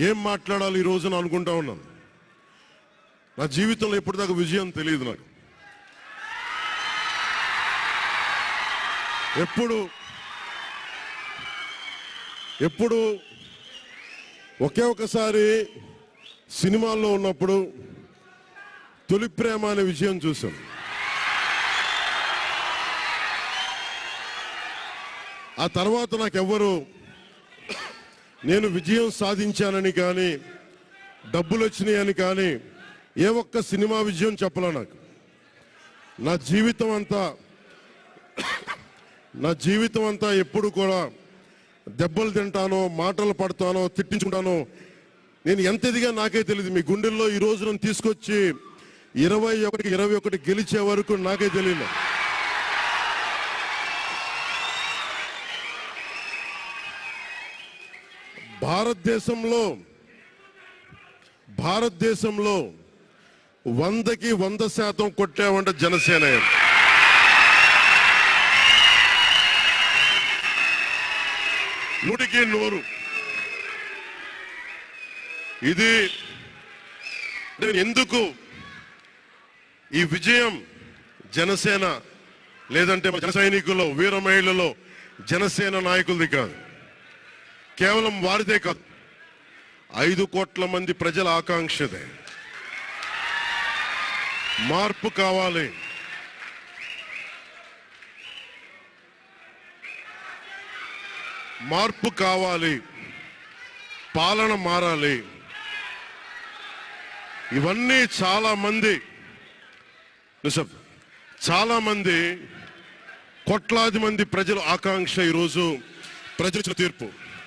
ఏం మాట్లాడాలి ఈ రోజున అనుకుంటా ఉన్నాను. నా జీవితంలో ఎప్పటిదాకా విజయం తెలియదు నాకు. ఎప్పుడు ఒకే ఒకసారి సినిమాల్లో ఉన్నప్పుడు తొలి ప్రేమ అనే విజయం చూశాను. ఆ తర్వాత నాకెవ్వరు నేను విజయం సాధించానని కానీ డబ్బులు వచ్చినాయని కానీ ఏ ఒక్క సినిమా విజయం చెప్పలే నాకు. నా జీవితం అంతా ఎప్పుడు కూడా దెబ్బలు తింటానో, మాటలు పడతానో, తిట్టించుకుంటానో. నేను ఎంత ఎదిగా నాకే తెలియదు. మీ గుండెల్లో ఈ రోజు నన్ను తీసుకొచ్చి 21 గెలిచే వరకు నాకే తెలియదు. భారతదేశంలో 100కి 100% కొట్టామంటే జనసేన. నూటికి 100. ఇది ఎందుకు ఈ విజయం జనసేన లేదంటే జన సైనికుల్లో, వీర మహిళల్లో జనసేన నాయకులది కాదు, కేవలం వారిదే కాదు, 5 కోట్ల మంది ప్రజల ఆకాంక్షదే. మార్పు కావాలి. పాలన మారాలి. ఇవన్నీ చాలా మంది కోట్లాది మంది ప్రజల ఆకాంక్ష. ఈరోజు ప్రజల తీర్పు.